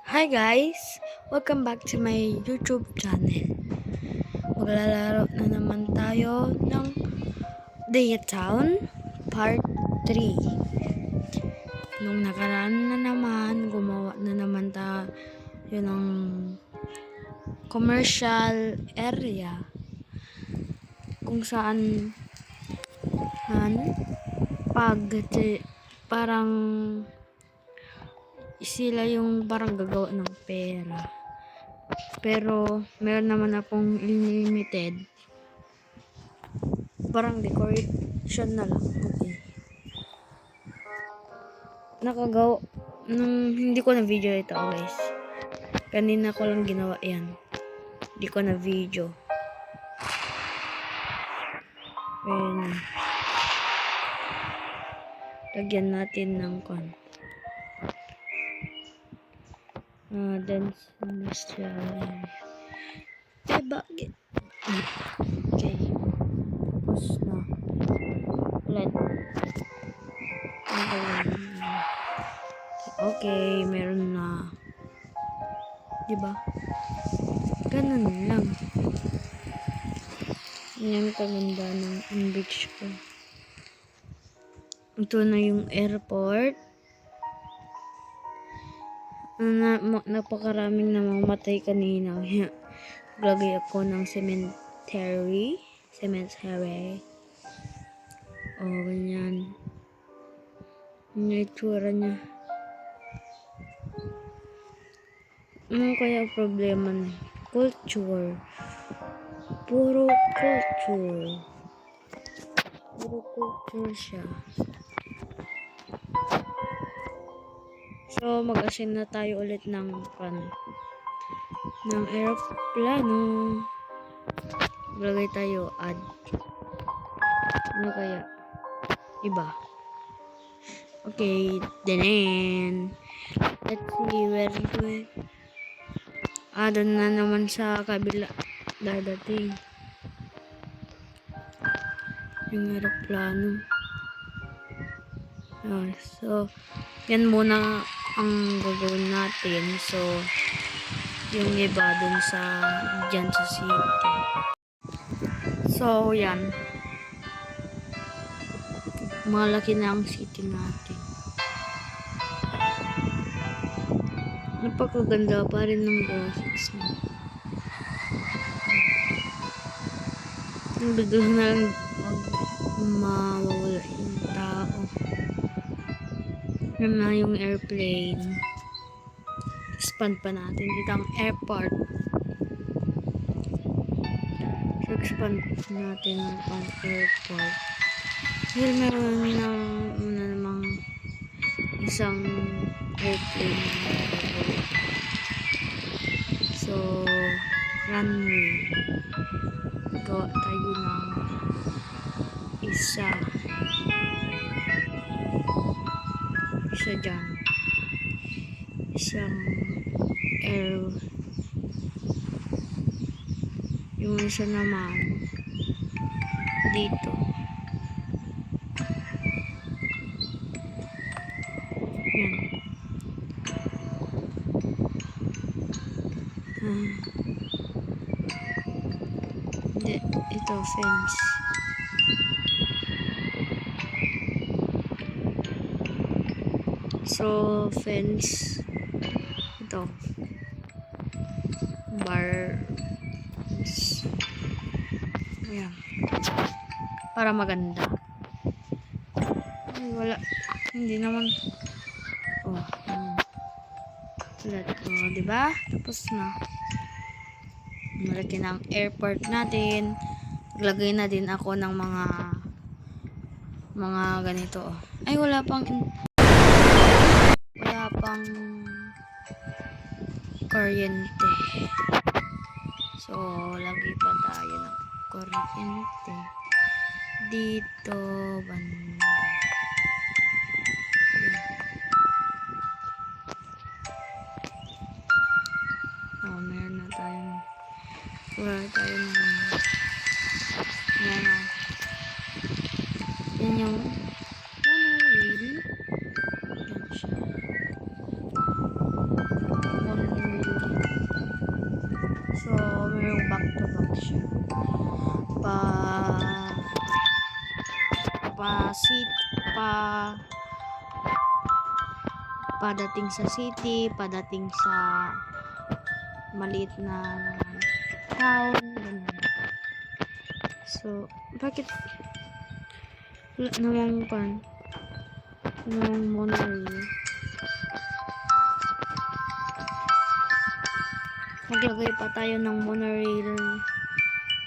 Hi guys! Welcome back to my YouTube channel. Maglalaro na naman tayo ng Daytown Part 3. Nung nakaraan na naman, gumawa na naman tayo ng commercial area kung saan parang sila yung parang gagawa ng pera. Pero meron naman akong unlimited. Parang decoration na lang. Okay. Nakagawa hindi ko na video ito, guys. Kanina ko lang ginawa yan. Hindi ko na video. Then, lagyan natin ng dance industrial area. Bakit? Okay. Tapos na. Ulit. Okay, meron na. Diba? Ganun lang. Yan kaganda ng beach ko. Ito na yung airport. Napakaraming namamatay kanina. Lagay ako ng cemetery. Ganyan. Yung itsura niya. Ano kaya problema na? Culture. Puro culture siya. So, mag-assign na tayo ulit ng aeroplano. Lagay tayo add. Ano kaya? Iba. Okay, then let's see where do it. Doon na naman sa kabila dadating yung aeroplano. So, yan muna ang gagawin natin. So, yung iba dun dyan sa city. So, yan. Malaki na ang city natin. Napakaganda pa rin ng graphics mo. Bigla na lang mawawala yung tao. Yan na yung airplane. Expand pa natin dito ang airport. So, expand natin ang airport. Dahil meron na namang isang airplane. So, runway. Gawa tayo ng isa dyan. Isang air. Yung isa naman dito. Yan. Ito fence. So, fence. Ito. Bars. Ayan. Para maganda. Ay, wala. Hindi naman. Diba? Tapos na. Malaki na ang airport natin. Maglagay na din ako ng mga ganito. Ay, wala pang kuryente. So, lagay pa tayo ng kuryente dito banda. Meron na tayong wala tayo ng yan yung monorail. Yan siya. back siya. Pa padating sa city, padating sa maliit na town, ganun. So, bakit wala namang monorail? Naglagay pa tayo ng monorail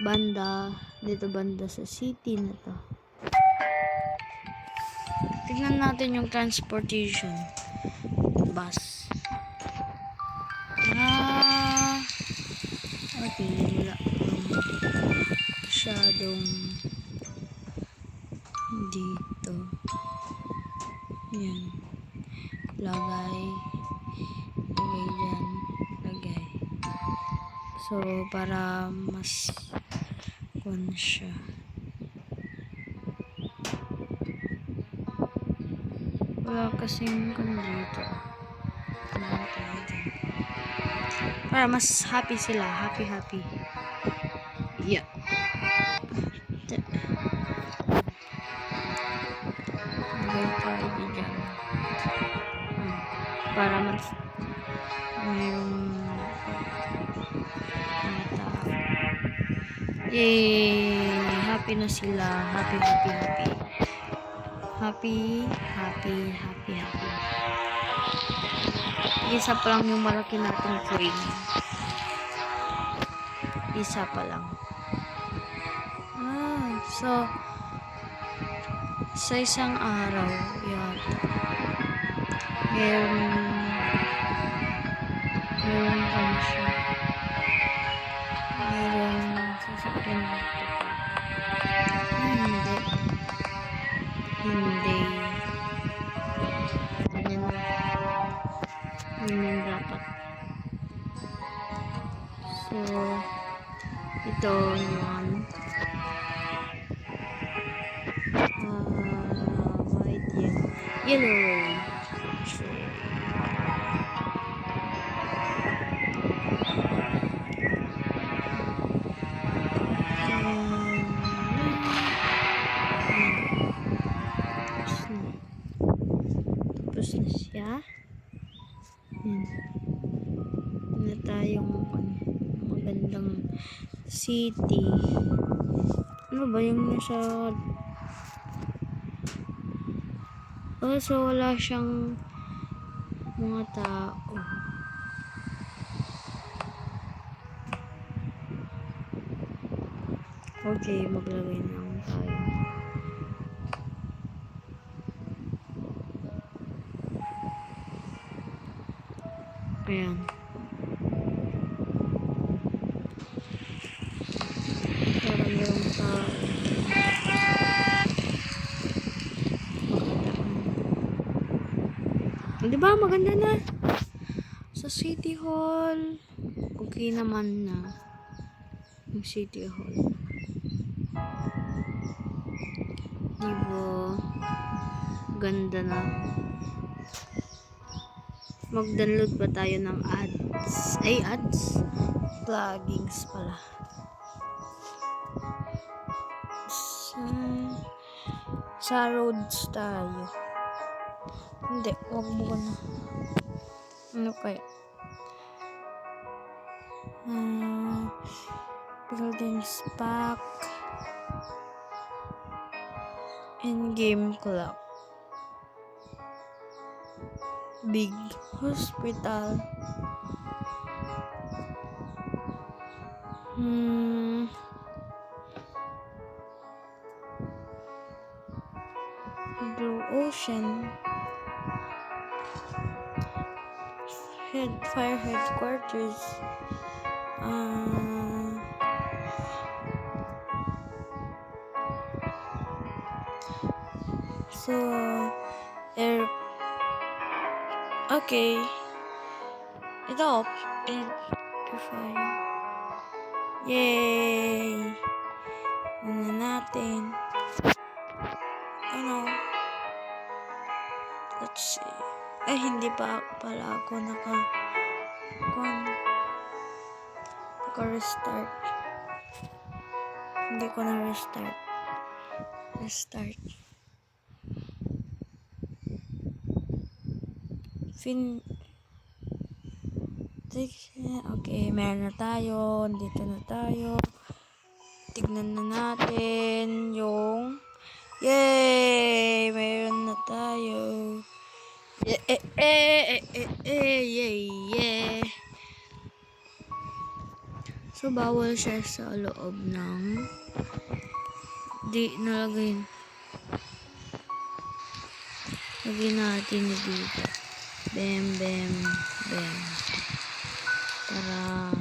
banda sa city na to. Tignan natin yung transportation bus. Okay, wala masyadong dito. Yan, lagay dyan, lagay. So, para mas siya. Wala kasing dito. Para mas happy sila. Happy. Yeah. Para mas mayroong yay! Happy na sila. Happy. Isa pa lang yung malaki nating crane. Isa pa lang. So sa isang araw yata meron siya. Meron sasakyan dito. Hindi. Ganyan dapat. So, ito yung white yellow. Tapos na siya. Na tayong magandang city. Ano ba yung nasa so wala siyang mga tao. Okay, maglagay na lang tayo. Ayan. Para merong tao. Diba maganda na? Sa City Hall. Okay naman na. Yung City Hall. Diba? Ganda na. Mag-download pa tayo ng ads. Ads? Plugins pala. Sa roads tayo. Hindi, wag mo na. Ano kaya? Buildings pack and game club. Big hospital. Blue Ocean. Fire headquarters. So air. Okay. Ito. Fire. Yay! Ano natin? Ano? Let's see. Ay, hindi pa pala ako naka-restart. Hindi ko na restart. Restart. Okay, meron na tayo. Dito na tayo. Tignan na natin yung... Yay! Meron na tayo. Yeah. So, bawal siya sa loob ng... Di nalagay. Lagay natin dito. Bam. Para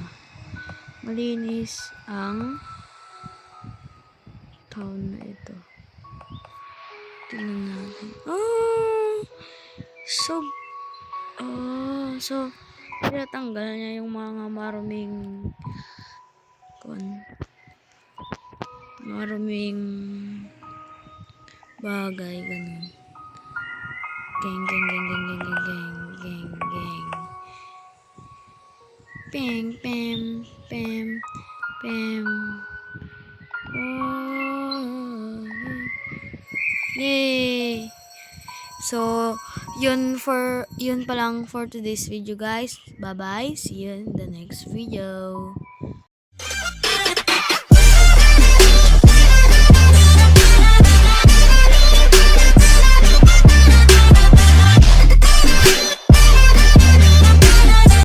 malinis ang town na ito. Tingnan natin. So, tinatanggal niya yung mga maruming bagay, ganun. Gang. Pam. Oh. Yay! So, yun pa lang for today's video, guys. Bye-bye. See you in the next video.